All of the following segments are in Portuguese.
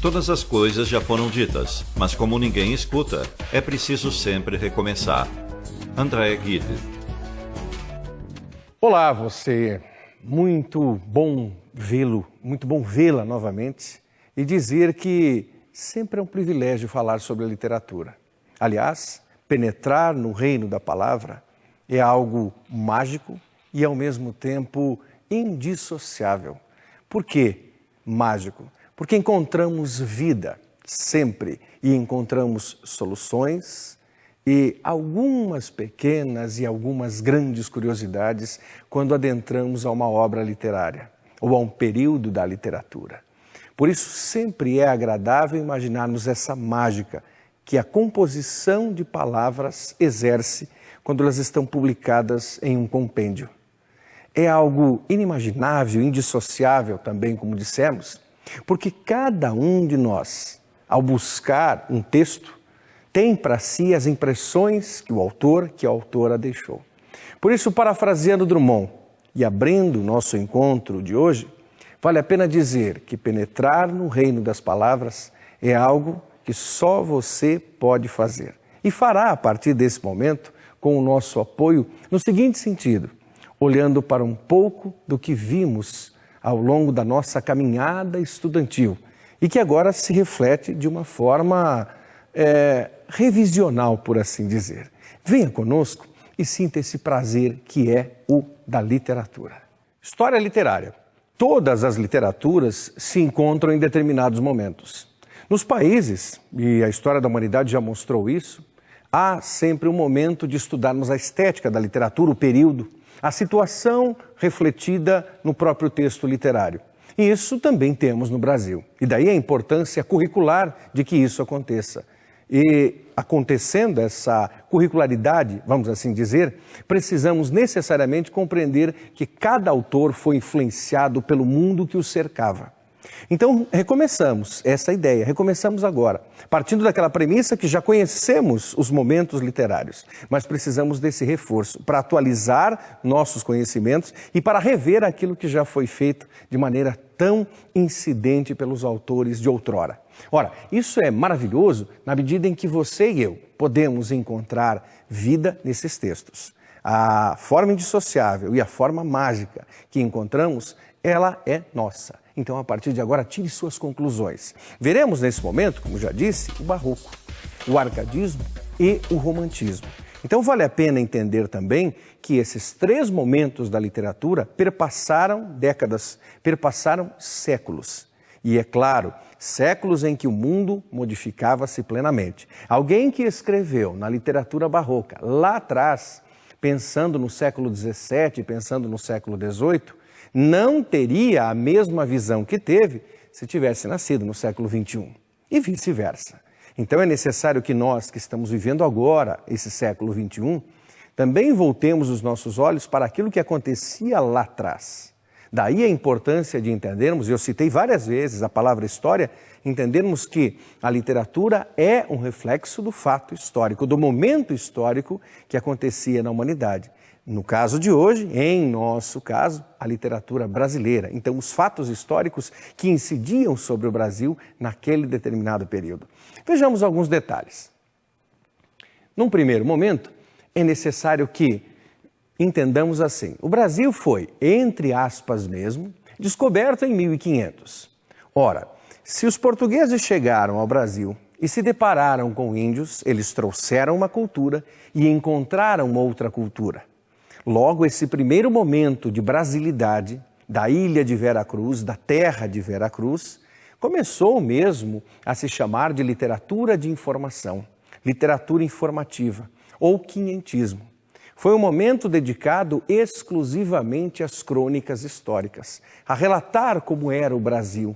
Todas as coisas já foram ditas, mas como ninguém escuta, é preciso sempre recomeçar. André Gide. Olá, você. Muito bom vê-la novamente e dizer que sempre é um privilégio falar sobre a literatura. Aliás, penetrar no reino da palavra é algo mágico e ao mesmo tempo indissociável. Por que mágico? Porque encontramos vida sempre e encontramos soluções e algumas pequenas e algumas grandes curiosidades quando adentramos a uma obra literária ou a um período da literatura. Por isso sempre é agradável imaginarmos essa mágica que a composição de palavras exerce quando elas estão publicadas em um compêndio. É algo inimaginável, indissociável também, como dissemos, porque cada um de nós, ao buscar um texto, tem para si as impressões que a autora deixou. Por isso, parafraseando Drummond e abrindo o nosso encontro de hoje, vale a pena dizer que penetrar no reino das palavras é algo que só você pode fazer. E fará a partir desse momento com o nosso apoio no seguinte sentido, olhando para um pouco do que vimos ao longo da nossa caminhada estudantil e que agora se reflete de uma forma revisional, por assim dizer. Venha conosco e sinta esse prazer que é o da literatura. História literária. Todas as literaturas se encontram em determinados momentos. Nos países, e a história da humanidade já mostrou isso, há sempre um momento de estudarmos a estética da literatura, o período, a situação refletida no próprio texto literário. E isso também temos no Brasil. E daí a importância curricular de que isso aconteça. E acontecendo essa curricularidade, vamos assim dizer, precisamos necessariamente compreender que cada autor foi influenciado pelo mundo que o cercava. Então, recomeçamos essa ideia, recomeçamos agora, partindo daquela premissa que já conhecemos os momentos literários, mas precisamos desse reforço para atualizar nossos conhecimentos e para rever aquilo que já foi feito de maneira tão incidente pelos autores de outrora. Ora, isso é maravilhoso na medida em que você e eu podemos encontrar vida nesses textos. A forma indissociável e a forma mágica que encontramos, ela é nossa. Então, a partir de agora, tire suas conclusões. Veremos nesse momento, como já disse, o barroco, o arcadismo e o romantismo. Então, vale a pena entender também que esses três momentos da literatura perpassaram décadas, perpassaram séculos. E, é claro, séculos em que o mundo modificava-se plenamente. Alguém que escreveu na literatura barroca, lá atrás, pensando no século XVII, pensando no século XVIII, não teria a mesma visão que teve se tivesse nascido no século XXI e vice-versa. Então é necessário que nós, que estamos vivendo agora esse século XXI, também voltemos os nossos olhos para aquilo que acontecia lá atrás. Daí a importância de entendermos, e eu citei várias vezes a palavra história, entendermos que a literatura é um reflexo do fato histórico, do momento histórico que acontecia na humanidade. No caso de hoje, em nosso caso, a literatura brasileira. Então, os fatos históricos que incidiam sobre o Brasil naquele determinado período. Vejamos alguns detalhes. Num primeiro momento, é necessário que entendamos assim. O Brasil foi, entre aspas mesmo, descoberto em 1500. Ora, se os portugueses chegaram ao Brasil e se depararam com índios, eles trouxeram uma cultura e encontraram outra cultura. Logo, esse primeiro momento de brasilidade, da ilha de Veracruz, da terra de Veracruz, começou mesmo a se chamar de literatura de informação, literatura informativa ou quinhentismo. Foi um momento dedicado exclusivamente às crônicas históricas, a relatar como era o Brasil,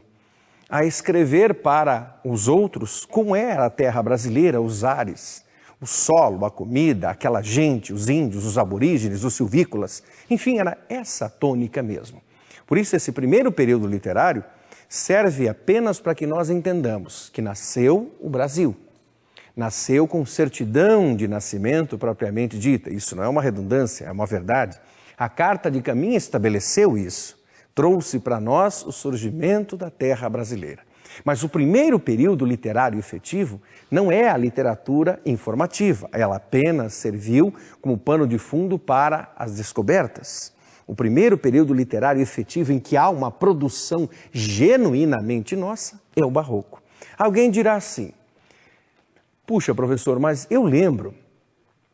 a escrever para os outros como era a terra brasileira, os ares, o solo, a comida, aquela gente, os índios, os aborígenes, os silvícolas, enfim, era essa tônica mesmo. Por isso, esse primeiro período literário serve apenas para que nós entendamos que nasceu o Brasil. Nasceu com certidão de nascimento propriamente dita. Isso não é uma redundância, é uma verdade. A Carta de Caminha estabeleceu isso. trouxe para nós o surgimento da terra brasileira. Mas o primeiro período literário efetivo não é a literatura informativa, ela apenas serviu como pano de fundo para as descobertas. O primeiro período literário efetivo em que há uma produção genuinamente nossa é o Barroco. Alguém dirá assim: puxa, professor, mas eu lembro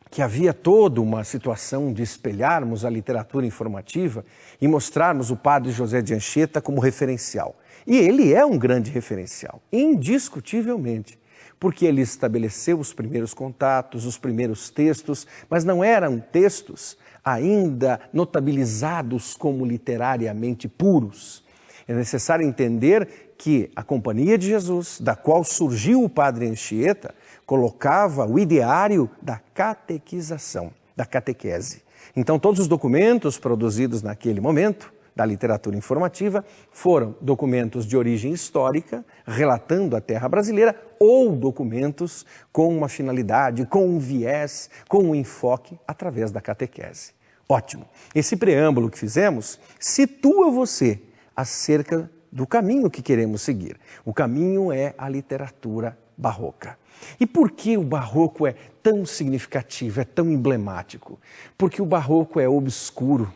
que havia toda uma situação de espelharmos a literatura informativa e mostrarmos o padre José de Anchieta como referencial. E ele é um grande referencial, indiscutivelmente, porque ele estabeleceu os primeiros contatos, os primeiros textos, mas não eram textos ainda notabilizados como literariamente puros. É necessário entender que a Companhia de Jesus, da qual surgiu o padre Anchieta, colocava o ideário da catequização, da catequese. Então, todos os documentos produzidos naquele momento, da literatura informativa, foram documentos de origem histórica, relatando a terra brasileira, ou documentos com uma finalidade, com um viés, com um enfoque, através da catequese. Ótimo! Esse preâmbulo que fizemos situa você acerca do caminho que queremos seguir. O caminho é a literatura barroca. E por que o barroco é tão significativo, é tão emblemático? Porque o barroco é obscuro,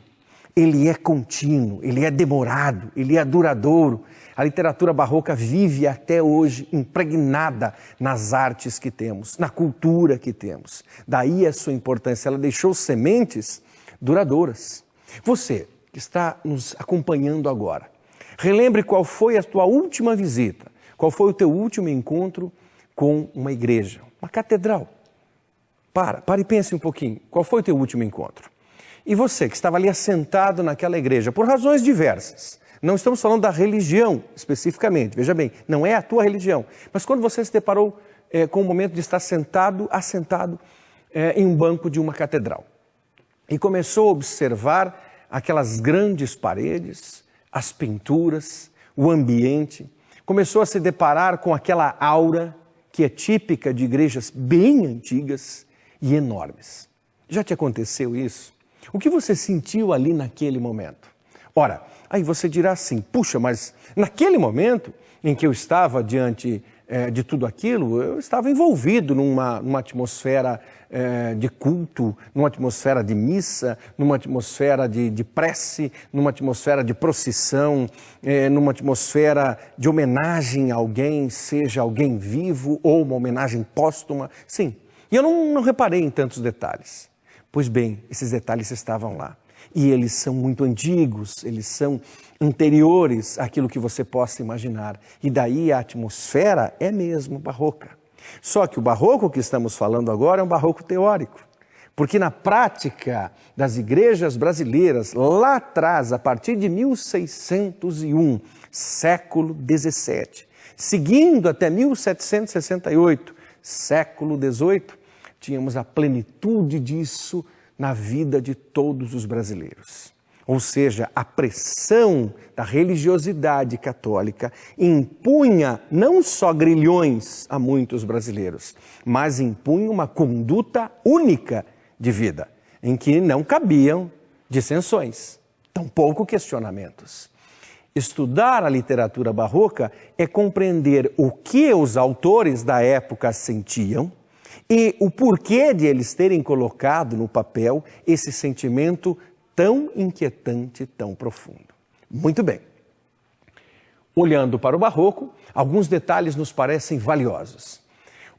ele é contínuo, ele é demorado, ele é duradouro. A literatura barroca vive até hoje impregnada nas artes que temos, na cultura que temos. Daí a sua importância, ela deixou sementes duradouras. Você que está nos acompanhando agora, relembre qual foi a tua última visita, qual foi o teu último encontro com uma igreja, uma catedral. Para e pense um pouquinho, qual foi o teu último encontro? E você que estava ali assentado naquela igreja, por razões diversas, não estamos falando da religião especificamente, veja bem, não é a tua religião, mas quando você se deparou com o momento de estar assentado em um banco de uma catedral e começou a observar aquelas grandes paredes, as pinturas, o ambiente, começou a se deparar com aquela aura que é típica de igrejas bem antigas e enormes. Já te aconteceu isso? O que você sentiu ali naquele momento? Ora, aí você dirá assim, puxa, mas naquele momento em que eu estava diante de tudo aquilo, eu estava envolvido numa atmosfera de culto, numa atmosfera de missa, numa atmosfera de prece, numa atmosfera de procissão, numa atmosfera de homenagem a alguém, seja alguém vivo ou uma homenagem póstuma. Sim, e eu não reparei em tantos detalhes. Pois bem, esses detalhes estavam lá. E eles são muito antigos, eles são anteriores àquilo que você possa imaginar. E daí a atmosfera é mesmo barroca. Só que o barroco que estamos falando agora é um barroco teórico. Porque na prática das igrejas brasileiras, lá atrás, a partir de 1601, século XVII, seguindo até 1768, século XVIII, tínhamos a plenitude disso na vida de todos os brasileiros. Ou seja, a pressão da religiosidade católica impunha não só grilhões a muitos brasileiros, mas impunha uma conduta única de vida, em que não cabiam dissensões, tampouco questionamentos. Estudar a literatura barroca é compreender o que os autores da época sentiam, e o porquê de eles terem colocado no papel esse sentimento tão inquietante, tão profundo. Muito bem. Olhando para o barroco, alguns detalhes nos parecem valiosos.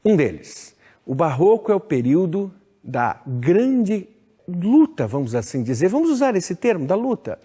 Um deles, o barroco é o período da grande luta, vamos assim dizer, vamos usar esse termo, da luta,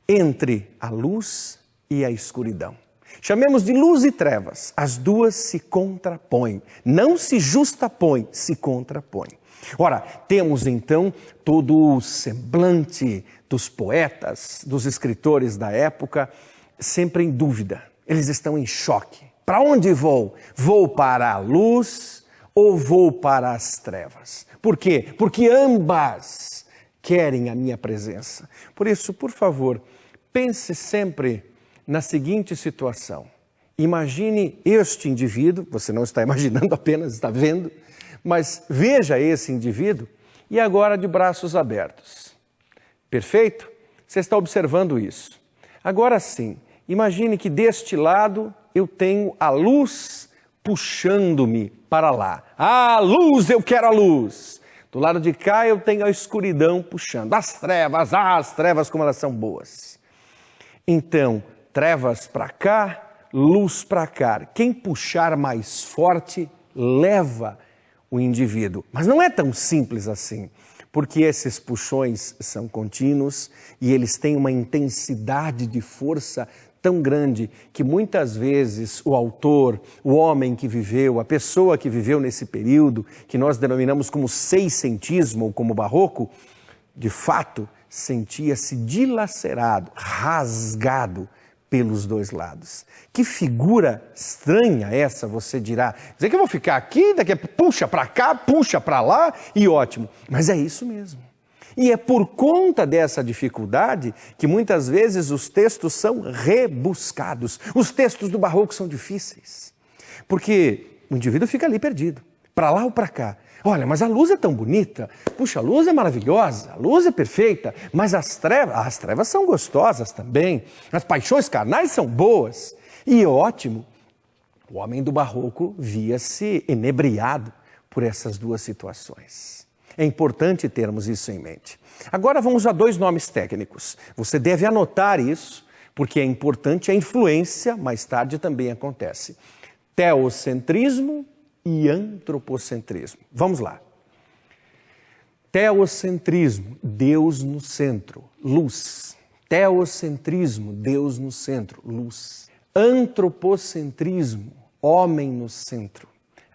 entre a luz e a escuridão. Chamemos de luz e trevas, as duas se contrapõem, não se justapõem, se contrapõem. Ora, temos então todo o semblante dos poetas, dos escritores da época, sempre em dúvida, eles estão em choque. Para onde vou? Vou para a luz ou vou para as trevas? Por quê? Porque ambas querem a minha presença. Por isso, por favor, pense sempre na seguinte situação. Imagine este indivíduo, você não está imaginando apenas, está vendo, mas veja esse indivíduo e agora de braços abertos. Perfeito? Você está observando isso. Agora sim, imagine que deste lado eu tenho a luz puxando-me para lá. Ah, luz, eu quero a luz. Do lado de cá eu tenho a escuridão puxando. As trevas como elas são boas. Então, trevas para cá, luz para cá. Quem puxar mais forte leva o indivíduo. Mas não é tão simples assim, porque esses puxões são contínuos e eles têm uma intensidade de força tão grande que muitas vezes o autor, o homem que viveu, a pessoa que viveu nesse período, que nós denominamos como seiscentismo ou como barroco, de fato sentia-se dilacerado, rasgado pelos dois lados. Que figura estranha essa, você dirá. Dizer que eu vou ficar aqui, daqui a pouco puxa para cá, puxa para lá e ótimo. Mas é isso mesmo. E é por conta dessa dificuldade que muitas vezes os textos são rebuscados. Os textos do barroco são difíceis, porque o indivíduo fica ali perdido, para lá ou para cá. Olha, mas a luz é tão bonita, puxa, a luz é maravilhosa, a luz é perfeita, mas as trevas são gostosas também, as paixões carnais são boas. E ótimo, o homem do barroco via-se enebriado por essas duas situações. É importante termos isso em mente. Agora vamos a dois nomes técnicos. Você deve anotar isso, porque é importante, a influência mais tarde também acontece. Teocentrismo e antropocentrismo. Vamos lá. Teocentrismo, Deus no centro, luz. Teocentrismo, Deus no centro, luz. Antropocentrismo, homem no centro.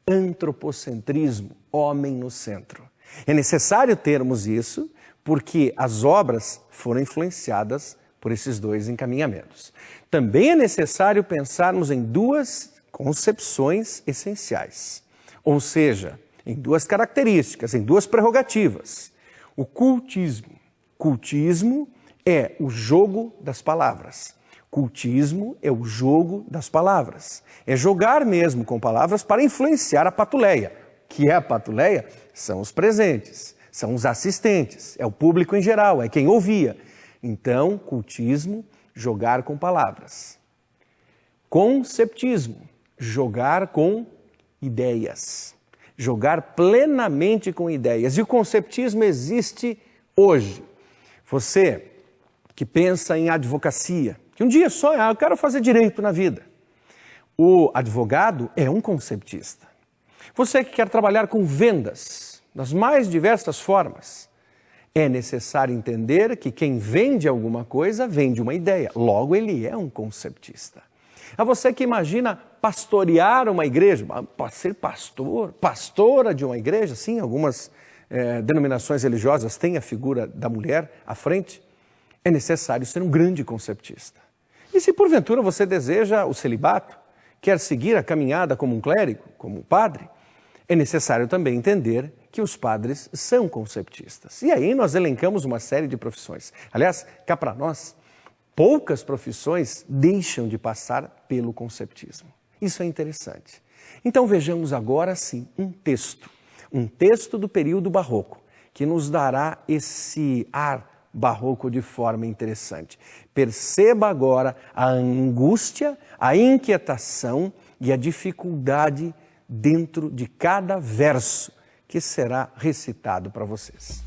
Antropocentrismo, homem no centro. É necessário termos isso, porque as obras foram influenciadas por esses dois encaminhamentos. Também é necessário pensarmos em duas concepções essenciais, ou seja, em duas características, em duas prerrogativas. O cultismo. Cultismo é o jogo das palavras. Cultismo é o jogo das palavras. É jogar mesmo com palavras para influenciar a patuleia. Que é a patuleia? São os presentes, são os assistentes, é o público em geral, é quem ouvia. Então, cultismo, jogar com palavras. Conceptismo, jogar com ideias. Jogar plenamente com ideias. E o conceptismo existe hoje. Você que pensa em advocacia, que um dia só, eu quero fazer direito na vida. O advogado é um conceptista. Você que quer trabalhar com vendas, das mais diversas formas, é necessário entender que quem vende alguma coisa, vende uma ideia. Logo, ele é um conceptista. A você que imagina pastorear uma igreja, ser pastor, pastora de uma igreja, sim, algumas denominações religiosas têm a figura da mulher à frente, é necessário ser um grande conceptista. E se porventura você deseja o celibato, quer seguir a caminhada como um clérigo, como um padre, é necessário também entender que os padres são conceptistas. E aí nós elencamos uma série de profissões. Aliás, cá para nós, poucas profissões deixam de passar pelo conceptismo. Isso é interessante. Então vejamos agora sim um texto do período barroco, que nos dará esse ar barroco de forma interessante. Perceba agora a angústia, a inquietação e a dificuldade dentro de cada verso que será recitado para vocês.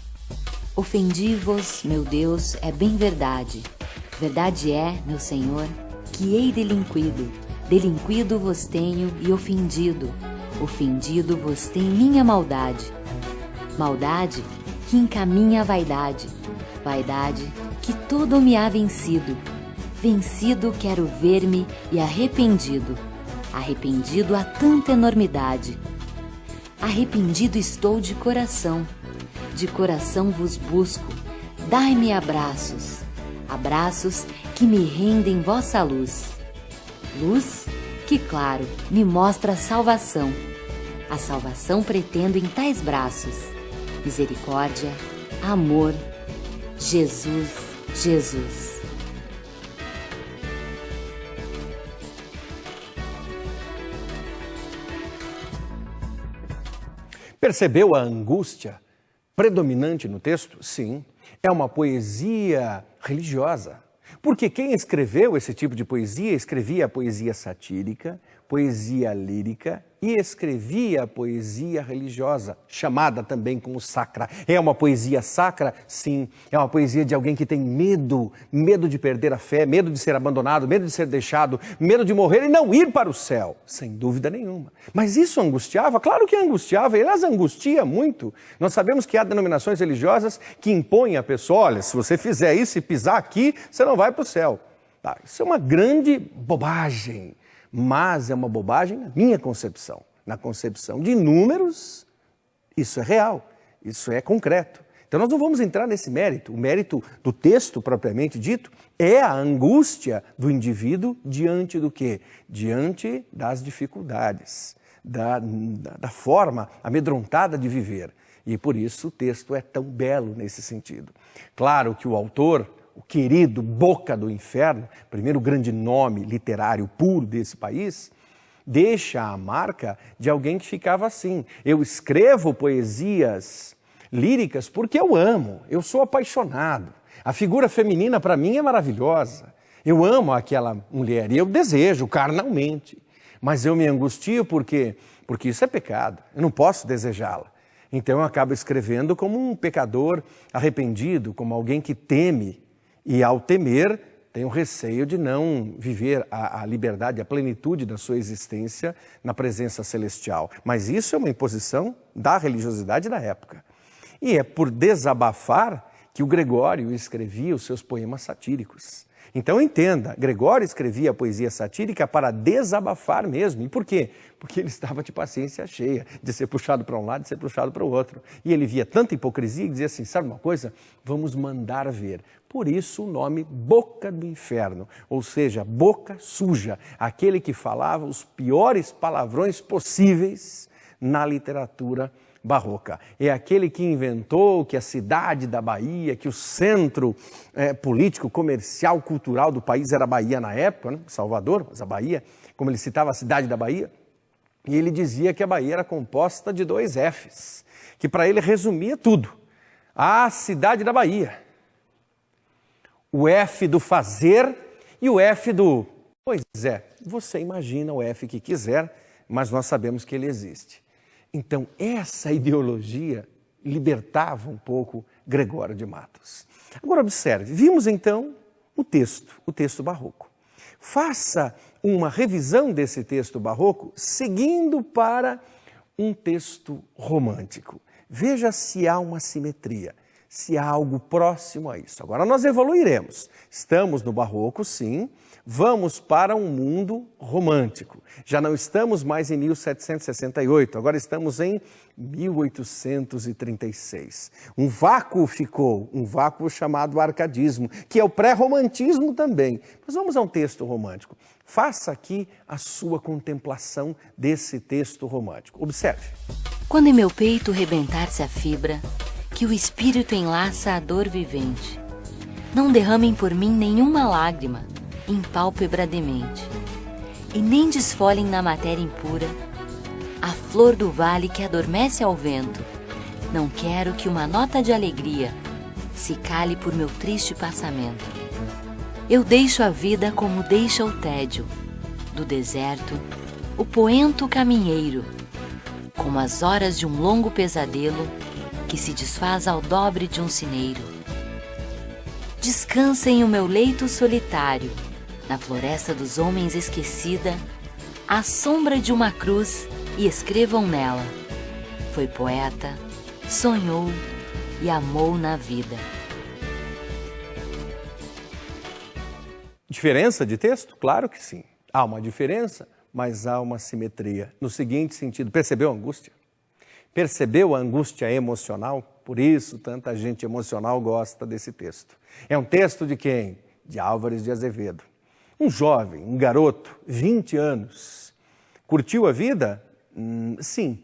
Ofendi-vos, meu Deus, é bem verdade. Verdade é, meu Senhor, que hei delinquido. Delinquido vos tenho e ofendido. Ofendido vos tem minha maldade. Maldade que encaminha a vaidade. Vaidade que todo me há vencido. Vencido quero ver-me e arrependido. Arrependido a tanta enormidade. Arrependido estou de coração vos busco. Dai-me abraços, abraços que me rendem vossa luz. Luz que, claro, me mostra a salvação. A salvação pretendo em tais braços. Misericórdia, amor, Jesus, Jesus. Percebeu a angústia predominante no texto? Sim, é uma poesia religiosa. Porque quem escreveu esse tipo de poesia, escrevia a poesia satírica, poesia lírica e escrevia a poesia religiosa, chamada também como sacra. É uma poesia sacra? Sim. É uma poesia de alguém que tem medo de perder a fé, medo de ser abandonado, medo de ser deixado, medo de morrer e não ir para o céu. Sem dúvida nenhuma. Mas isso angustiava? Claro que angustiava, e aliás angustia muito. Nós sabemos que há denominações religiosas que impõem à pessoa, olha, se você fizer isso e pisar aqui, você não vai para o céu. Tá, isso é uma grande bobagem. Mas é uma bobagem na minha concepção. Na concepção de números, isso é real, isso é concreto. Então nós não vamos entrar nesse mérito. O mérito do texto propriamente dito é a angústia do indivíduo diante do quê? Diante das dificuldades, da forma amedrontada de viver. E por isso o texto é tão belo nesse sentido. Claro que o autor, o querido Boca do Inferno, primeiro grande nome literário puro desse país, deixa a marca de alguém que ficava assim. Eu escrevo poesias líricas porque eu amo, eu sou apaixonado. A figura feminina para mim é maravilhosa. Eu amo aquela mulher e eu desejo carnalmente. Mas eu me angustio porque isso é pecado, eu não posso desejá-la. Então eu acabo escrevendo como um pecador arrependido, como alguém que teme. E ao temer, tem o receio de não viver a liberdade, a plenitude da sua existência na presença celestial. Mas isso é uma imposição da religiosidade da época. E é por desabafar que o Gregório escrevia os seus poemas satíricos. Então entenda, Gregório escrevia a poesia satírica para desabafar mesmo. E por quê? Porque ele estava de paciência cheia, de ser puxado para um lado e ser puxado para o outro. E ele via tanta hipocrisia e dizia assim, sabe uma coisa? Vamos mandar ver. Por isso o nome Boca do Inferno, ou seja, boca suja, aquele que falava os piores palavrões possíveis na literatura barroca. É aquele que inventou que a cidade da Bahia, que o centro político, comercial, cultural do país era a Bahia na época, né? Salvador, mas a Bahia, como ele citava a cidade da Bahia, e ele dizia que a Bahia era composta de 2 Fs, que para ele resumia tudo. A cidade da Bahia. O F do fazer e o F do... Pois é, você imagina o F que quiser, mas nós sabemos que ele existe. Então, essa ideologia libertava um pouco Gregório de Matos. Agora, observe, vimos então o texto barroco. Faça uma revisão desse texto barroco seguindo para um texto romântico. Veja se há uma simetria, se há algo próximo a isso. Agora nós evoluiremos. Estamos no barroco, sim. Vamos para um mundo romântico. Já não estamos mais em 1768, agora estamos em 1836. Um vácuo ficou, um vácuo chamado arcadismo, que é o pré-romantismo também. Mas vamos a um texto romântico. Faça aqui a sua contemplação desse texto romântico. Observe. Quando em meu peito rebentar-se a fibra, que o espírito enlaça a dor vivente, não derramem por mim nenhuma lágrima, impálpebra demente, e nem desfolhem na matéria impura a flor do vale que adormece ao vento. Não quero que uma nota de alegria se cale por meu triste passamento. Eu deixo a vida como deixa o tédio do deserto, o poento caminheiro, como as horas de um longo pesadelo que se desfaz ao dobre de um sineiro. Descansa em o meu leito solitário, na floresta dos homens esquecida, à sombra de uma cruz, e escrevam nela: foi poeta, sonhou e amou na vida. Diferença de texto? Claro que sim. Há uma diferença, mas há uma simetria. No seguinte sentido, percebeu a angústia? Percebeu a angústia emocional? Por isso, tanta gente emocional gosta desse texto. É um texto de quem? De Álvares de Azevedo. Um jovem, um garoto, 20 anos. Curtiu a vida? Sim.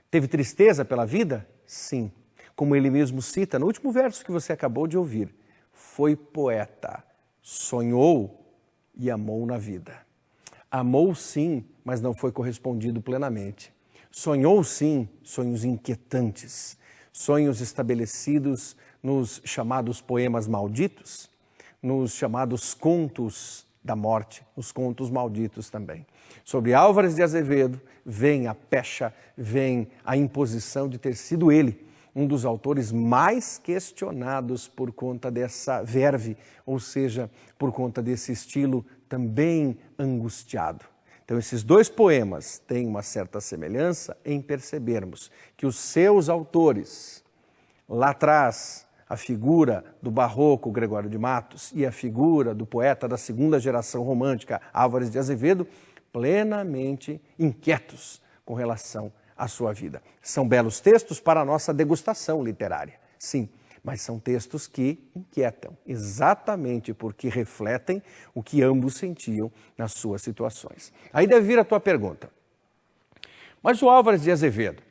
Teve tristeza pela vida? Sim. Como ele mesmo cita no último verso que você acabou de ouvir. Foi poeta, sonhou e amou na vida. Amou sim, mas não foi correspondido plenamente. Sonhou sim, sonhos inquietantes, sonhos estabelecidos nos chamados poemas malditos, nos chamados contos da morte, os contos malditos também. Sobre Álvares de Azevedo vem a pecha, vem a imposição de ter sido ele um dos autores mais questionados por conta dessa verve, ou seja, por conta desse estilo também angustiado. Então, esses dois poemas têm uma certa semelhança em percebermos que os seus autores, lá atrás, a figura do barroco Gregório de Matos e a figura do poeta da segunda geração romântica, Álvares de Azevedo, plenamente inquietos com relação à sua vida. São belos textos para a nossa degustação literária, sim, mas são textos que inquietam, exatamente porque refletem o que ambos sentiam nas suas situações. Aí deve vir a tua pergunta, mas o Álvares de Azevedo,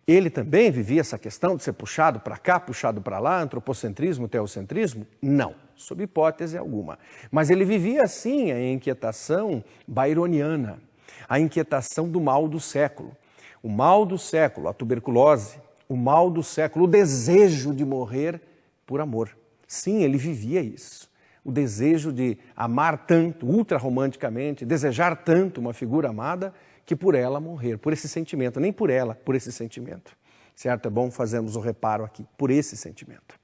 ele também vivia essa questão de ser puxado para cá, puxado para lá, antropocentrismo, teocentrismo? Não, sob hipótese alguma. Mas ele vivia, sim, a inquietação byroniana, a inquietação do mal do século. O mal do século, a tuberculose, o mal do século, o desejo de morrer por amor. Sim, ele vivia isso. O desejo de amar tanto, ultra-romanticamente, desejar tanto uma figura amada, que por ela morrer, por esse sentimento, nem por ela, por esse sentimento. Certo? É bom fazermos o reparo aqui, por esse sentimento.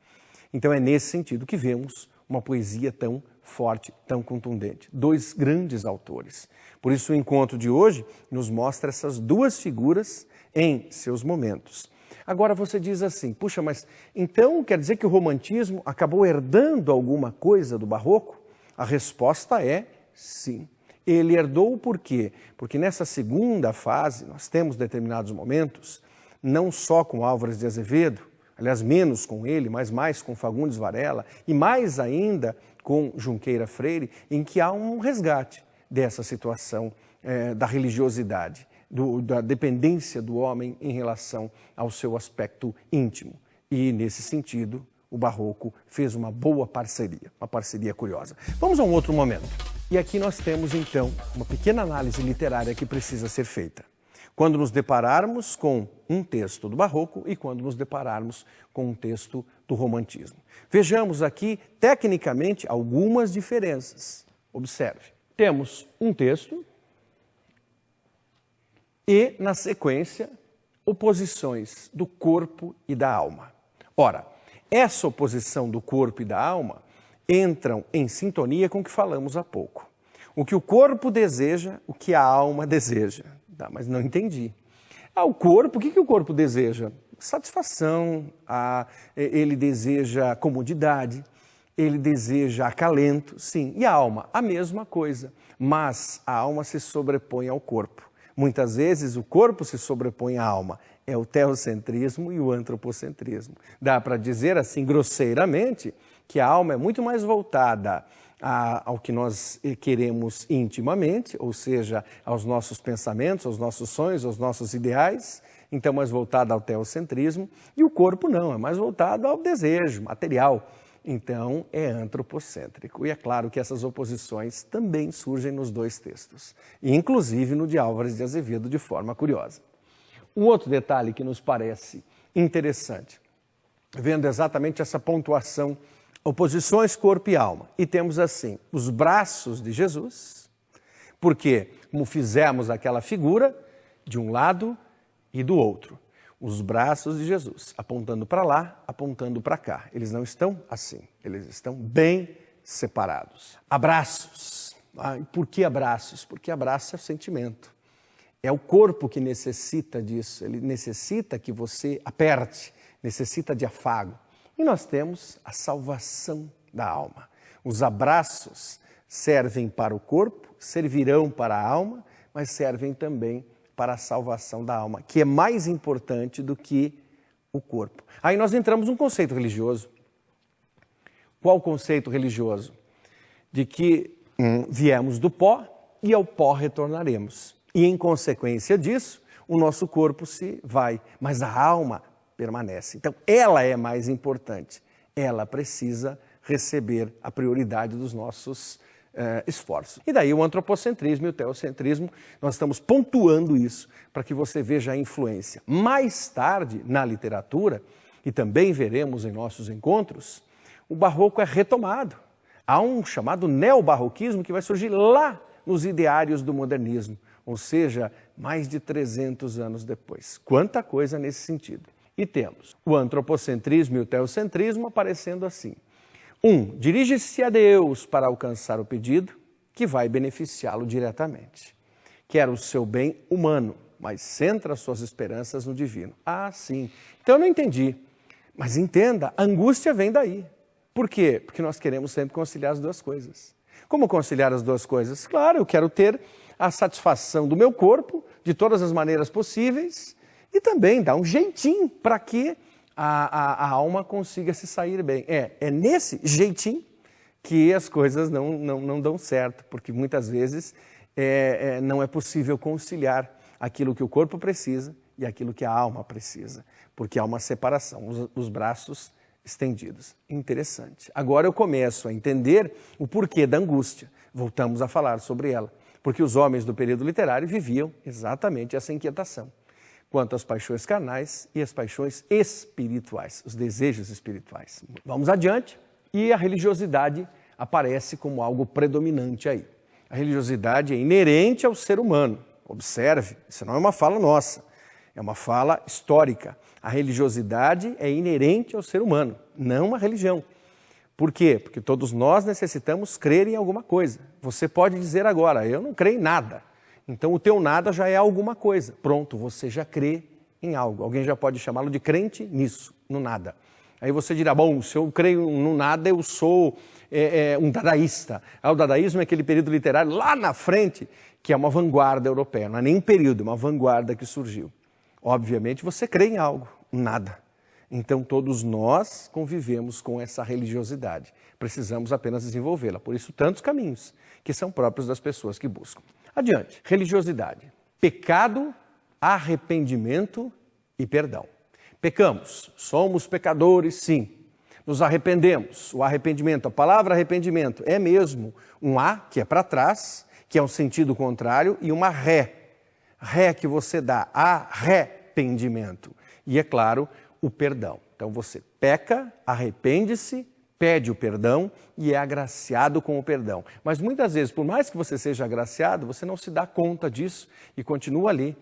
Então é nesse sentido que vemos uma poesia tão forte, tão contundente. Dois grandes autores. Por isso o encontro de hoje nos mostra essas duas figuras em seus momentos. Agora você diz assim, puxa, mas então quer dizer que o romantismo acabou herdando alguma coisa do barroco? A resposta é sim. Ele herdou por quê? Porque nessa segunda fase, nós temos determinados momentos, não só com Álvares de Azevedo, aliás, menos com ele, mas mais com Fagundes Varela, e mais ainda com Junqueira Freire, em que há um resgate dessa situação da religiosidade, da dependência do homem em relação ao seu aspecto íntimo. E, nesse sentido, o barroco fez uma boa parceria, uma parceria curiosa. Vamos a um outro momento. E aqui nós temos, então, uma pequena análise literária que precisa ser feita. Quando nos depararmos com um texto do barroco e quando nos depararmos com um texto do romantismo. Vejamos aqui, tecnicamente, algumas diferenças. Observe. Temos um texto e, na sequência, oposições do corpo e da alma. Ora, essa oposição do corpo e da alma entram em sintonia com o que falamos há pouco. O que o corpo deseja, o que a alma deseja. Tá, mas não entendi. O corpo, o que o corpo deseja? Satisfação, ele deseja comodidade, ele deseja acalento, sim. E a alma? A mesma coisa, mas a alma se sobrepõe ao corpo. Muitas vezes o corpo se sobrepõe à alma. É o teocentrismo e o antropocentrismo. Dá para dizer assim, grosseiramente, que a alma é muito mais voltada ao que nós queremos intimamente, ou seja, aos nossos pensamentos, aos nossos sonhos, aos nossos ideais, então mais voltada ao teocentrismo, e o corpo não, é mais voltado ao desejo material, então é antropocêntrico. E é claro que essas oposições também surgem nos dois textos, inclusive no de Álvares de Azevedo, de forma curiosa. Um outro detalhe que nos parece interessante, vendo exatamente essa pontuação, oposições corpo e alma. E temos assim, os braços de Jesus, porque, como fizemos aquela figura, de um lado e do outro. Os braços de Jesus, apontando para lá, apontando para cá. Eles não estão assim, eles estão bem separados. Abraços. Por que abraços? Porque abraço é sentimento. É o corpo que necessita disso, ele necessita que você aperte, necessita de afago. E nós temos a salvação da alma. Os abraços servem para o corpo, servirão para a alma, mas servem também para a salvação da alma, que é mais importante do que o corpo. Aí nós entramos num conceito religioso. Qual o conceito religioso? De que viemos do pó e ao pó retornaremos. E em consequência disso, o nosso corpo se vai, mas a alma permanece. Então, ela é mais importante. Ela precisa receber a prioridade dos nossos esforços. E daí o antropocentrismo e o teocentrismo, nós estamos pontuando isso para que você veja a influência. Mais tarde, na literatura, e também veremos em nossos encontros, o barroco é retomado. Há um chamado neobarroquismo que vai surgir lá nos ideários do modernismo, ou seja, mais de 300 anos depois. Quanta coisa nesse sentido. E temos o antropocentrismo e o teocentrismo aparecendo assim. Dirige-se a Deus para alcançar o pedido, que vai beneficiá-lo diretamente. Quer o seu bem humano, mas centra suas esperanças no divino. Ah, sim. Então eu não entendi. Mas entenda, a angústia vem daí. Por quê? Porque nós queremos sempre conciliar as duas coisas. Como conciliar as duas coisas? Claro, eu quero ter a satisfação do meu corpo, de todas as maneiras possíveis, e também dar um jeitinho para que a alma consiga se sair bem. É nesse jeitinho que as coisas não dão certo, porque muitas vezes não é possível conciliar aquilo que o corpo precisa e aquilo que a alma precisa, porque há uma separação, os braços estendidos. Interessante. Agora eu começo a entender o porquê da angústia. Voltamos a falar sobre ela, porque os homens do período literário viviam exatamente essa inquietação quanto às paixões carnais e às paixões espirituais, os desejos espirituais. Vamos adiante, e a religiosidade aparece como algo predominante aí. A religiosidade é inerente ao ser humano. Observe, isso não é uma fala nossa, é uma fala histórica. A religiosidade é inerente ao ser humano, não uma religião. Por quê? Porque todos nós necessitamos crer em alguma coisa. Você pode dizer agora, eu não creio em nada. Então o teu nada já é alguma coisa. Pronto, você já crê em algo. Alguém já pode chamá-lo de crente nisso, no nada. Aí você dirá, bom, se eu creio no nada, eu sou um dadaísta. O dadaísmo é aquele período literário lá na frente, que é uma vanguarda europeia. Não é nem um período, é uma vanguarda que surgiu. Obviamente você crê em algo, nada. Então todos nós convivemos com essa religiosidade. Precisamos apenas desenvolvê-la. Por isso tantos caminhos que são próprios das pessoas que buscam. Adiante, religiosidade. Pecado, arrependimento e perdão. Pecamos, somos pecadores, sim. Nos arrependemos. O arrependimento, a palavra arrependimento é mesmo um A, que é para trás, que é um sentido contrário, e uma ré. Ré que você dá, arrependimento. E é claro, o perdão. Então você peca, arrepende-se, pede o perdão e é agraciado com o perdão. Mas muitas vezes, por mais que você seja agraciado, você não se dá conta disso e continua ali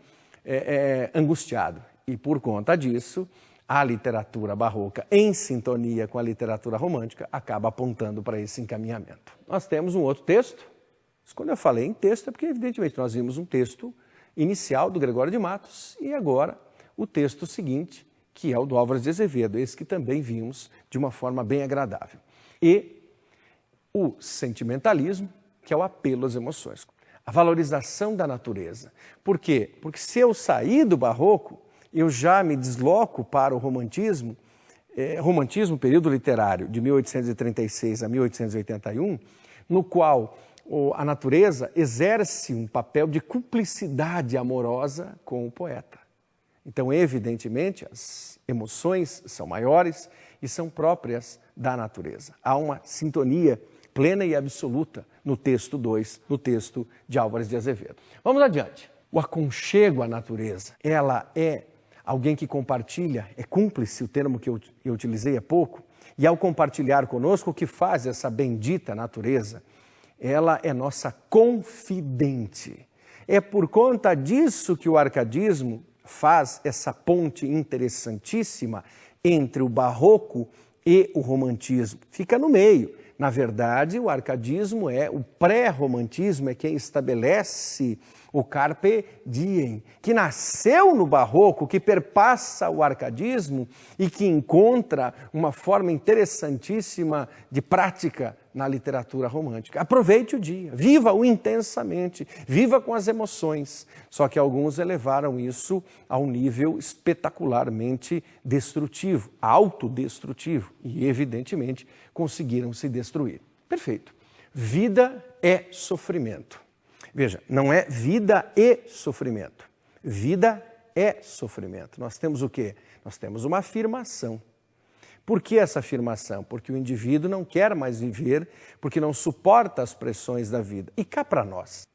angustiado. E por conta disso, a literatura barroca, em sintonia com a literatura romântica, acaba apontando para esse encaminhamento. Nós temos um outro texto. Quando eu falei em texto, é porque evidentemente nós vimos um texto inicial do Gregório de Matos e agora o texto seguinte, que é o do Álvares de Azevedo, esse que também vimos de uma forma bem agradável. E o sentimentalismo, que é o apelo às emoções, a valorização da natureza. Por quê? Porque se eu sair do barroco, eu já me desloco para o romantismo, período literário de 1836 a 1881, no qual a natureza exerce um papel de cumplicidade amorosa com o poeta. Então, evidentemente, as emoções são maiores e são próprias da natureza. Há uma sintonia plena e absoluta no texto 2, no texto de Álvares de Azevedo. Vamos adiante. O aconchego à natureza, ela é alguém que compartilha, é cúmplice, o termo que eu utilizei há pouco, e ao compartilhar conosco, o que faz essa bendita natureza? Ela é nossa confidente. É por conta disso que o arcadismo faz essa ponte interessantíssima entre o barroco e o romantismo. Fica no meio. Na verdade, o arcadismo o pré-romantismo é quem estabelece o carpe diem, que nasceu no barroco, que perpassa o arcadismo e que encontra uma forma interessantíssima de prática na literatura romântica. Aproveite o dia, viva-o intensamente, viva com as emoções. Só que alguns elevaram isso a um nível espetacularmente destrutivo, autodestrutivo, e evidentemente conseguiram se destruir. Perfeito. Vida é sofrimento. Veja, não é vida e sofrimento. Vida é sofrimento. Nós temos o quê? Nós temos uma afirmação. Por que essa afirmação? Porque o indivíduo não quer mais viver, porque não suporta as pressões da vida. E cá para nós,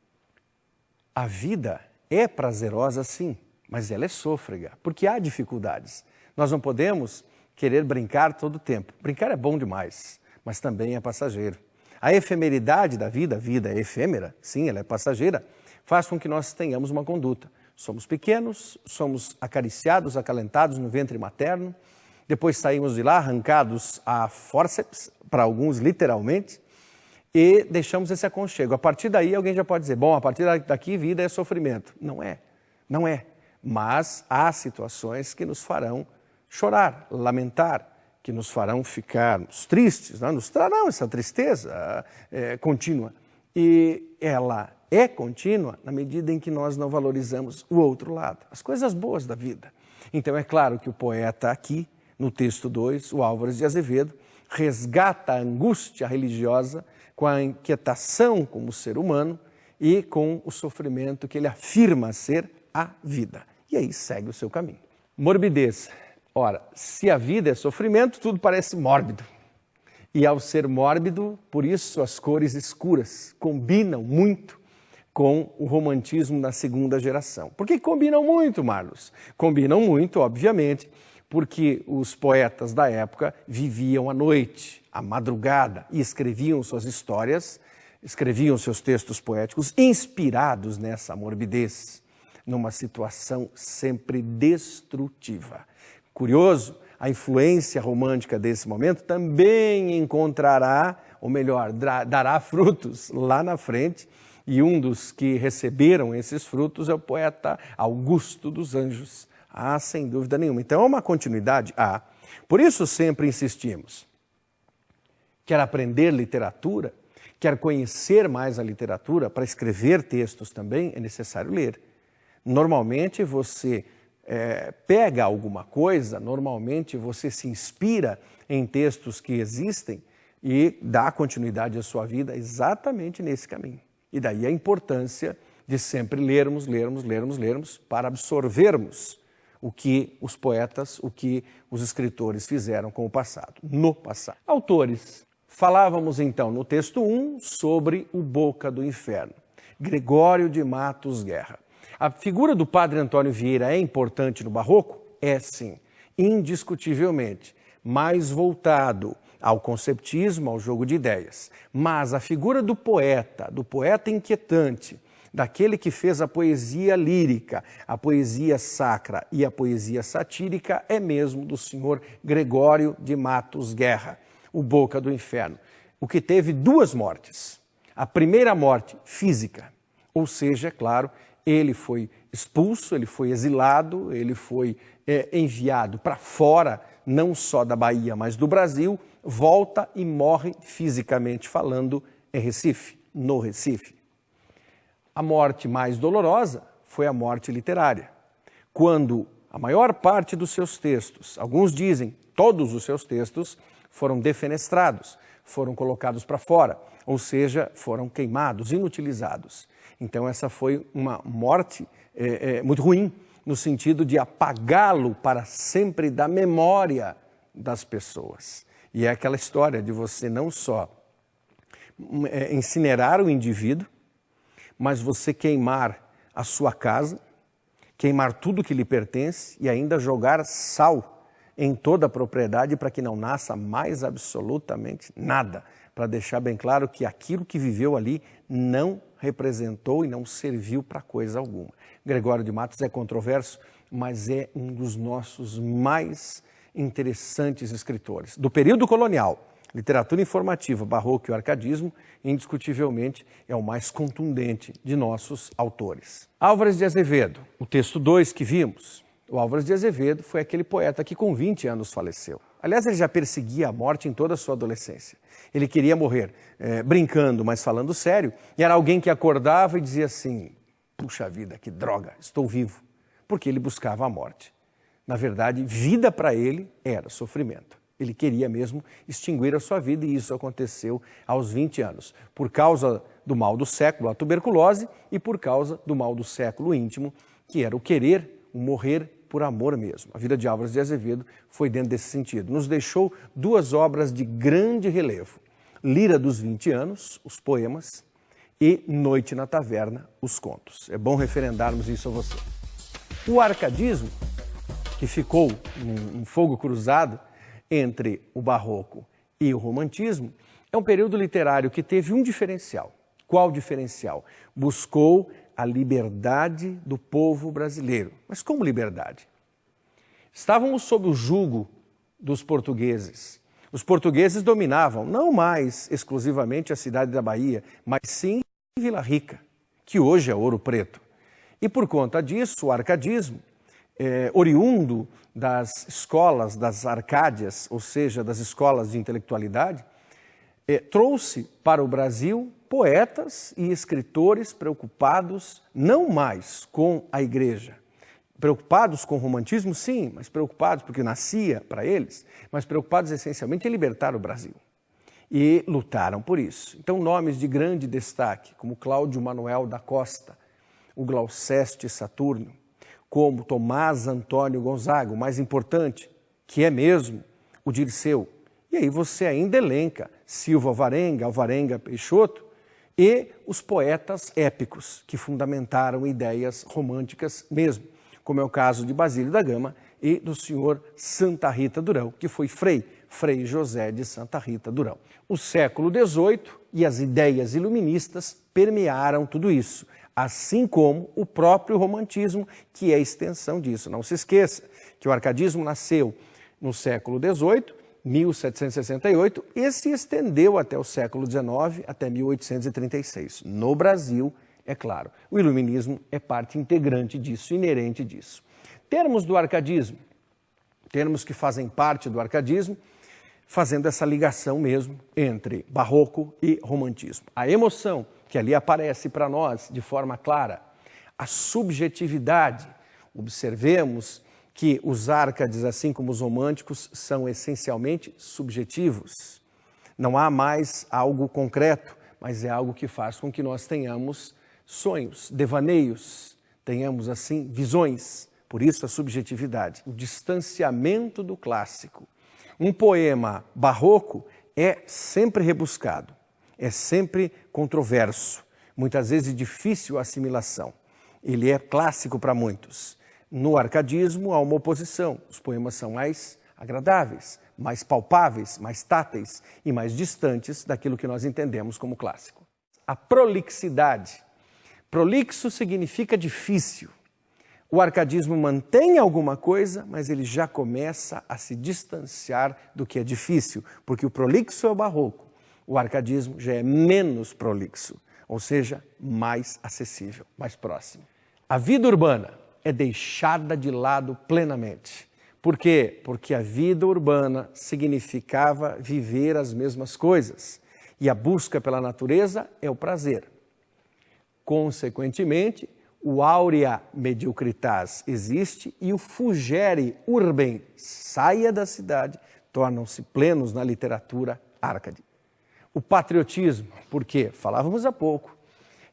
a vida é prazerosa sim, mas ela é sôfrega, porque há dificuldades. Nós não podemos querer brincar todo o tempo. Brincar é bom demais, mas também é passageiro. A efemeridade da vida, a vida é efêmera, sim, ela é passageira, faz com que nós tenhamos uma conduta. Somos pequenos, somos acariciados, acalentados no ventre materno, depois saímos de lá arrancados a fórceps, para alguns literalmente, e deixamos esse aconchego. A partir daí alguém já pode dizer, bom, a partir daqui vida é sofrimento. Não é, não é. Mas há situações que nos farão chorar, lamentar, que nos farão ficarmos tristes, não? Nos trarão essa tristeza contínua. E ela é contínua na medida em que nós não valorizamos o outro lado, as coisas boas da vida. Então é claro que o poeta aqui, no texto 2, o Álvares de Azevedo, resgata a angústia religiosa com a inquietação como ser humano e com o sofrimento que ele afirma ser a vida. E aí segue o seu caminho. Morbidez. Ora, se a vida é sofrimento, tudo parece mórbido. E ao ser mórbido, por isso as cores escuras combinam muito com o romantismo da segunda geração. Por que combinam muito, Marlos? Combinam muito, obviamente, porque os poetas da época viviam à noite, à madrugada, e escreviam suas histórias, escreviam seus textos poéticos inspirados nessa morbidez, numa situação sempre destrutiva. Curioso, a influência romântica desse momento também encontrará, ou melhor, dará frutos lá na frente, e um dos que receberam esses frutos é o poeta Augusto dos Anjos. Sem dúvida nenhuma. Então é uma continuidade. Por isso sempre insistimos. Quer aprender literatura, quer conhecer mais a literatura, para escrever textos também é necessário ler. Normalmente você pega alguma coisa, normalmente você se inspira em textos que existem e dá continuidade à sua vida exatamente nesse caminho. E daí a importância de sempre lermos para absorvermos o que os poetas, o que os escritores fizeram com o passado, no passado. Autores. Falávamos então no texto 1 sobre o Boca do Inferno, Gregório de Matos Guerra. A figura do padre Antônio Vieira é importante no Barroco? É sim, indiscutivelmente, mais voltado ao conceptismo, ao jogo de ideias. Mas a figura do poeta inquietante, daquele que fez a poesia lírica, a poesia sacra e a poesia satírica, é mesmo do senhor Gregório de Matos Guerra, o Boca do Inferno, o que teve 2 mortes. A primeira morte física, ou seja, é claro, ele foi expulso, ele foi exilado, ele foi enviado para fora, não só da Bahia, mas do Brasil, volta e morre fisicamente falando em Recife, no Recife. A morte mais dolorosa foi a morte literária, quando a maior parte dos seus textos, alguns dizem todos os seus textos, foram defenestrados, foram colocados para fora, ou seja, foram queimados, inutilizados. Então essa foi uma morte muito ruim, no sentido de apagá-lo para sempre da memória das pessoas. E é aquela história de você não só incinerar o indivíduo, mas você queimar a sua casa, queimar tudo que lhe pertence e ainda jogar sal em toda a propriedade para que não nasça mais absolutamente nada, para deixar bem claro que aquilo que viveu ali não representou e não serviu para coisa alguma. Gregório de Matos é controverso, mas é um dos nossos mais interessantes escritores. Do período colonial, literatura informativa, barroco e arcadismo, indiscutivelmente é o mais contundente de nossos autores. Álvares de Azevedo, o texto 2 que vimos. O Álvares de Azevedo foi aquele poeta que com 20 anos faleceu. Aliás, ele já perseguia a morte em toda a sua adolescência. Ele queria morrer brincando, mas falando sério. E era alguém que acordava e dizia assim, puxa vida, que droga, estou vivo. Porque ele buscava a morte. Na verdade, vida para ele era sofrimento. Ele queria mesmo extinguir a sua vida e isso aconteceu aos 20 anos. Por causa do mal do século, a tuberculose, e por causa do mal do século íntimo, que era o querer, o morrer por amor mesmo. A vida de Álvares de Azevedo foi dentro desse sentido. Nos deixou 2 obras de grande relevo. Lira dos 20 anos, os poemas, e Noite na Taverna, os contos. É bom referendarmos isso a você. O arcadismo, que ficou um fogo cruzado entre o barroco e o romantismo, É um período literário que teve um diferencial. Qual diferencial? Buscou a liberdade do povo brasileiro. Mas como liberdade? Estávamos sob o jugo dos portugueses. Os portugueses dominavam não mais exclusivamente a cidade da Bahia, mas sim Vila Rica, que hoje é Ouro Preto. E por conta disso, o arcadismo, oriundo das escolas, das Arcádias, ou seja, das escolas de intelectualidade, trouxe para o Brasil poetas e escritores preocupados não mais com a igreja, preocupados com o romantismo, sim, mas preocupados porque nascia para eles, mas preocupados essencialmente em libertar o Brasil. E lutaram por isso. Então, nomes de grande destaque, como Cláudio Manuel da Costa, o Glouceste Saturno, como Tomás Antônio Gonzaga, o mais importante, que é mesmo o Dirceu. E aí você ainda elenca Silva Alvarenga Peixoto e os poetas épicos que fundamentaram ideias românticas mesmo, como é o caso de Basílio da Gama e do senhor Santa Rita Durão, que foi Frei José de Santa Rita Durão. O século XVIII e as ideias iluministas permearam tudo isso, assim como o próprio romantismo, que é a extensão disso. Não se esqueça que o arcadismo nasceu no século XVIII, 1768, e se estendeu até o século XIX, até 1836. No Brasil, é claro, o iluminismo é parte integrante disso, inerente disso. Termos do arcadismo, termos que fazem parte do arcadismo, fazendo essa ligação mesmo entre barroco e romantismo. A emoção que ali aparece para nós de forma clara, a subjetividade. Observemos que os árcades, assim como os românticos, são essencialmente subjetivos. Não há mais algo concreto, mas é algo que faz com que nós tenhamos sonhos, devaneios, tenhamos assim visões. Por isso a subjetividade, o distanciamento do clássico. Um poema barroco é sempre rebuscado, é sempre controverso, muitas vezes de difícil assimilação. Ele é clássico para muitos. No arcadismo há uma oposição, os poemas são mais agradáveis, mais palpáveis, mais táteis e mais distantes daquilo que nós entendemos como clássico. A prolixidade. Prolixo significa difícil. O arcadismo mantém alguma coisa, mas ele já começa a se distanciar do que é difícil, porque o prolixo é o barroco, o arcadismo já é menos prolixo, ou seja, mais acessível, mais próximo. A vida urbana é deixada de lado plenamente. Por quê? Porque a vida urbana significava viver as mesmas coisas, e a busca pela natureza é o prazer. Consequentemente, o aurea mediocritas existe e o fugere urbem, saia da cidade, tornam-se plenos na literatura árcade. O patriotismo, por quê? Falávamos há pouco.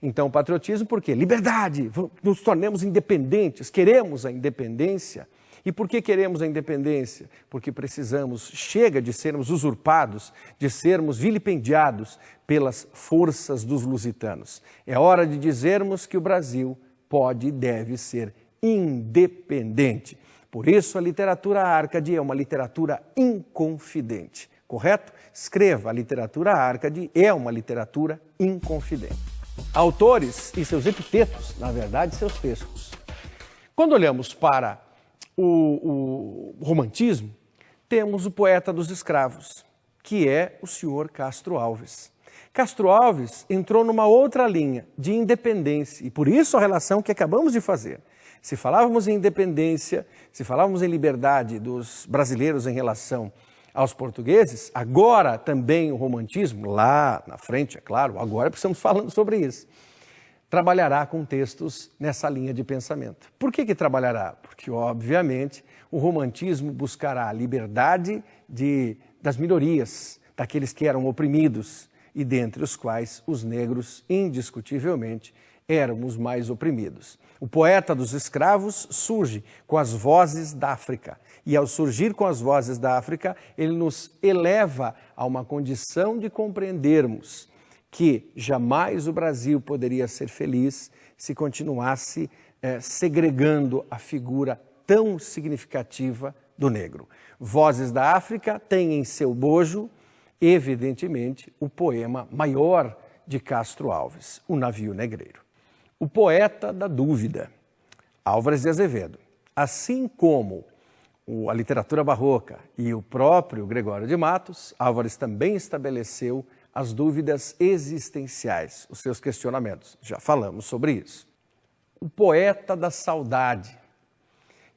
Então, o patriotismo por quê? Liberdade, nos tornemos independentes, queremos a independência. E por que queremos a independência? Porque precisamos, chega de sermos usurpados, de sermos vilipendiados pelas forças dos lusitanos. É hora de dizermos que o Brasil pode e deve ser independente. Por isso, a literatura árcade é uma literatura inconfidente, correto? Escreva, a literatura árcade é uma literatura inconfidente. Autores e seus epitetos, na verdade, seus textos. Quando olhamos para o romantismo, temos o poeta dos escravos, que é o senhor Castro Alves. Castro Alves entrou numa outra linha de independência, e por isso a relação que acabamos de fazer. Se falávamos em independência, se falávamos em liberdade dos brasileiros em relação aos portugueses, agora também o romantismo, lá na frente, é claro, agora estamos falando sobre isso, trabalhará com textos nessa linha de pensamento. Por que trabalhará? Porque, obviamente, o romantismo buscará a liberdade das minorias, daqueles que eram oprimidos, e dentre os quais os negros, indiscutivelmente, éramos mais oprimidos. O poeta dos escravos surge com as vozes da África, e ao surgir com as vozes da África, ele nos eleva a uma condição de compreendermos que jamais o Brasil poderia ser feliz se continuasse segregando a figura tão significativa do negro. Vozes da África têm em seu bojo Evidentemente, o poema maior de Castro Alves, O Navio Negreiro. O poeta da dúvida, Álvares de Azevedo. Assim como a literatura barroca e o próprio Gregório de Matos, Álvares também estabeleceu as dúvidas existenciais, os seus questionamentos. Já falamos sobre isso. O poeta da saudade,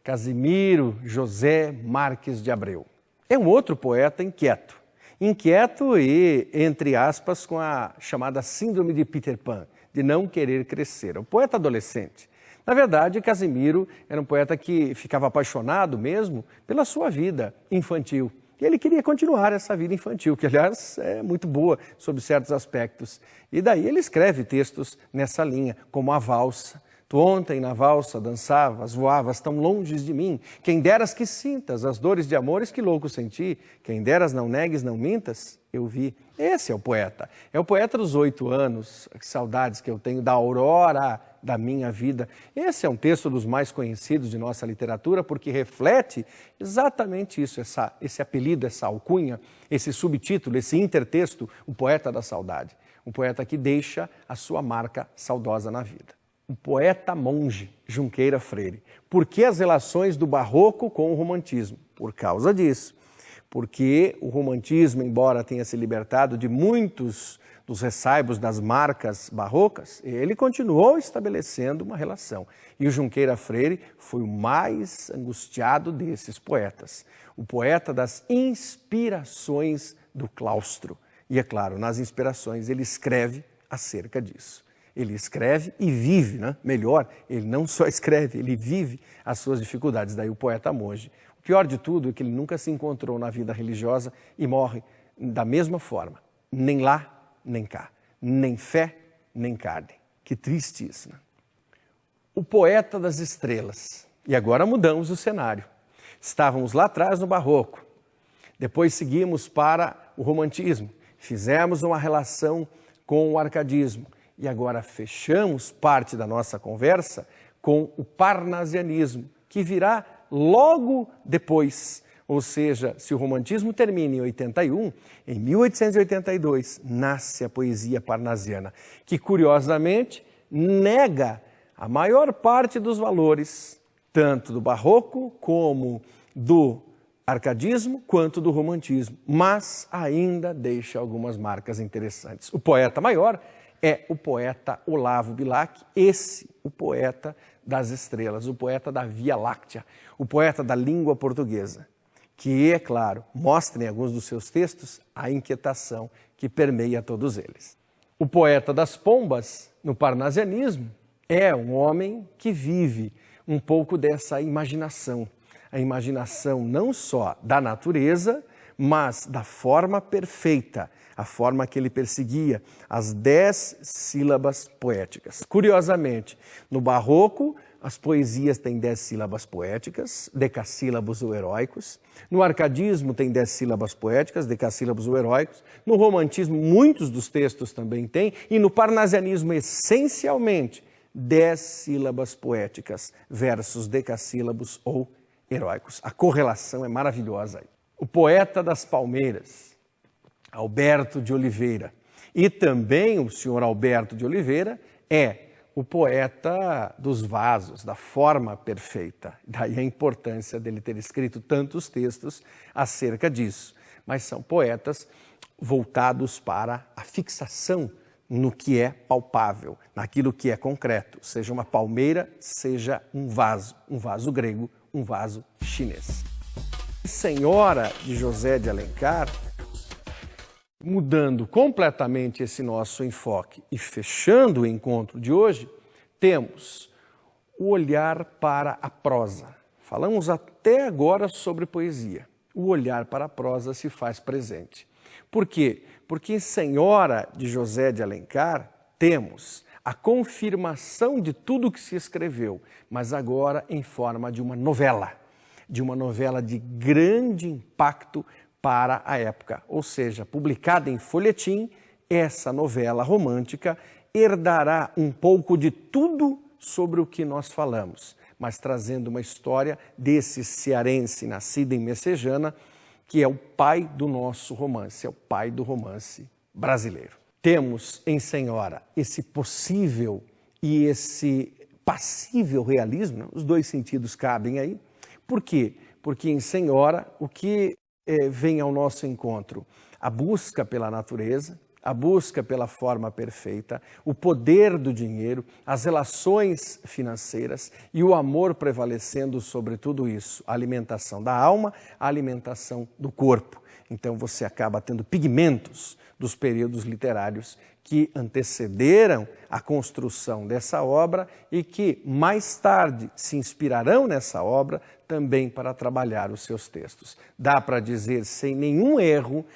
Casimiro José Marques de Abreu. É um outro poeta inquieto. Inquieto e, entre aspas, com a chamada síndrome de Peter Pan, de não querer crescer. O poeta adolescente. Na verdade, Casimiro era um poeta que ficava apaixonado mesmo pela sua vida infantil. E ele queria continuar essa vida infantil, que, aliás, é muito boa sob certos aspectos. E daí ele escreve textos nessa linha, como A Valsa. Tu ontem na valsa dançavas, voavas tão longe de mim. Quem deras que sintas as dores de amores que louco senti. Quem deras não negues, não mintas, eu vi. Esse é o poeta. É o poeta dos 8 anos, que saudades que eu tenho da aurora da minha vida. Esse é um texto dos mais conhecidos de nossa literatura, porque reflete exatamente isso, esse apelido, essa alcunha, esse subtítulo, esse intertexto, o poeta da saudade. Um poeta que deixa a sua marca saudosa na vida. O poeta monge, Junqueira Freire. Por que as relações do barroco com o romantismo? Por causa disso. Porque o romantismo, embora tenha se libertado de muitos dos ressaibos das marcas barrocas, ele continuou estabelecendo uma relação. E o Junqueira Freire foi o mais angustiado desses poetas. O poeta das inspirações do claustro. E é claro, nas inspirações ele escreve acerca disso. Ele escreve e vive, né? Melhor, ele não só escreve, ele vive as suas dificuldades. Daí o poeta monge. O pior de tudo é que ele nunca se encontrou na vida religiosa e morre da mesma forma. Nem lá, nem cá. Nem fé, nem carne. Que triste isso, né? O poeta das estrelas. E agora mudamos o cenário. Estávamos lá atrás no barroco. Depois seguimos para o romantismo. Fizemos uma relação com o arcadismo. E agora fechamos parte da nossa conversa com o parnasianismo, que virá logo depois. Ou seja, se o romantismo termina em 81, em 1882 nasce a poesia parnasiana, que curiosamente nega a maior parte dos valores, tanto do barroco como do arcadismo, quanto do romantismo, mas ainda deixa algumas marcas interessantes. O poeta maior é o poeta Olavo Bilac, o poeta das estrelas, o poeta da Via Láctea, o poeta da língua portuguesa, que, é claro, mostra em alguns dos seus textos a inquietação que permeia todos eles. O poeta das pombas, no parnasianismo, é um homem que vive um pouco dessa imaginação, a imaginação não só da natureza, mas da forma perfeita, a forma que ele perseguia, as 10 sílabas poéticas. Curiosamente, no barroco, as poesias têm 10 sílabas poéticas, decassílabos ou heróicos. No arcadismo tem 10 sílabas poéticas, decassílabos ou heróicos. No romantismo, muitos dos textos também têm. E no parnasianismo, essencialmente, 10 sílabas poéticas versus decassílabos ou heróicos. A correlação é maravilhosa aí. O poeta das palmeiras, Alberto de Oliveira. E também o senhor Alberto de Oliveira é o poeta dos vasos, da forma perfeita. Daí a importância dele ter escrito tantos textos acerca disso. Mas são poetas voltados para a fixação no que é palpável, naquilo que é concreto, seja uma palmeira, seja um vaso grego, um vaso chinês. Senhora de José de Alencar, mudando completamente esse nosso enfoque e fechando o encontro de hoje, temos o olhar para a prosa. Falamos até agora sobre poesia. O olhar para a prosa se faz presente. Por quê? Porque em Senhora de José de Alencar temos a confirmação de tudo que se escreveu, mas agora em forma de uma novela de grande impacto para a época, ou seja, publicada em folhetim, essa novela romântica herdará um pouco de tudo sobre o que nós falamos, mas trazendo uma história desse cearense nascido em Messejana, que é o pai do nosso romance, é o pai do romance brasileiro. Temos em Senhora esse possível e esse passível realismo, né? Os dois sentidos cabem aí. Por quê? Porque em Senhora o que vem ao nosso encontro? A busca pela natureza, a busca pela forma perfeita, o poder do dinheiro, as relações financeiras e o amor prevalecendo sobre tudo isso. A alimentação da alma, a alimentação do corpo. Então você acaba tendo pigmentos dos períodos literários que antecederam a construção dessa obra e que mais tarde se inspirarão nessa obra também para trabalhar os seus textos. Dá para dizer sem nenhum erro,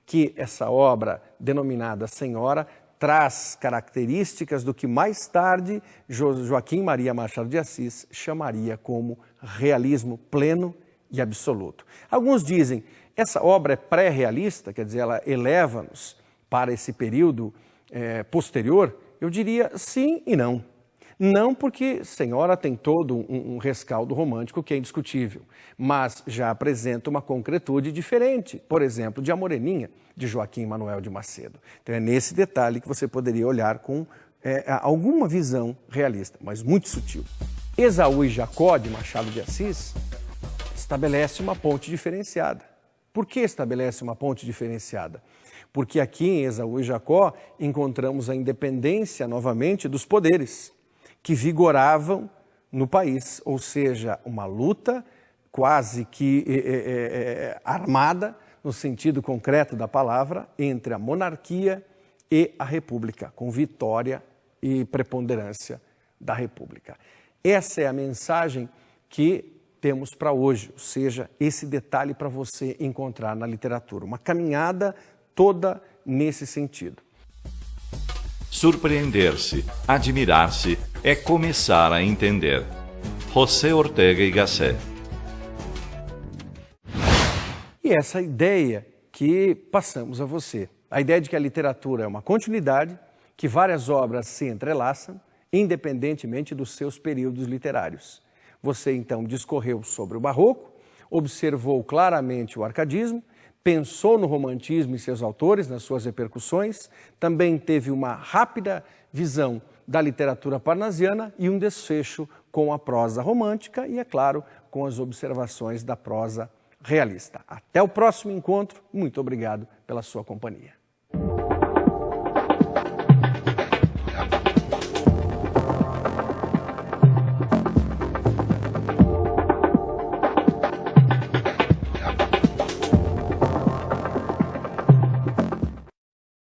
que essa obra denominada Senhora traz características do que mais tarde Joaquim Maria Machado de Assis chamaria como realismo pleno e absoluto. Alguns dizem, essa obra é pré-realista, quer dizer, ela eleva-nos para esse período posterior. Eu diria sim e não. Não porque Senhora tem todo um rescaldo romântico que é indiscutível, mas já apresenta uma concretude diferente, por exemplo, de A Moreninha, de Joaquim Manuel de Macedo. Então é nesse detalhe que você poderia olhar com alguma visão realista, mas muito sutil. Esaú e Jacó, de Machado de Assis, estabelece uma ponte diferenciada. Por que estabelece uma ponte diferenciada? Porque aqui em Esaú e Jacó encontramos a independência novamente dos poderes que vigoravam no país, ou seja, uma luta quase que armada, no sentido concreto da palavra, entre a monarquia e a república, com vitória e preponderância da república. Essa é a mensagem que temos para hoje, ou seja, esse detalhe para você encontrar na literatura, uma caminhada toda nesse sentido. Surpreender-se, admirar-se, é começar a entender. José Ortega y Gasset. E essa ideia que passamos a você, a ideia de que a literatura é uma continuidade, que várias obras se entrelaçam, independentemente dos seus períodos literários. Você então discorreu sobre o Barroco, observou claramente o arcadismo, pensou no romantismo e seus autores, nas suas repercussões, também teve uma rápida visão da literatura parnasiana e um desfecho com a prosa romântica e, é claro, com as observações da prosa realista. Até o próximo encontro, muito obrigado pela sua companhia.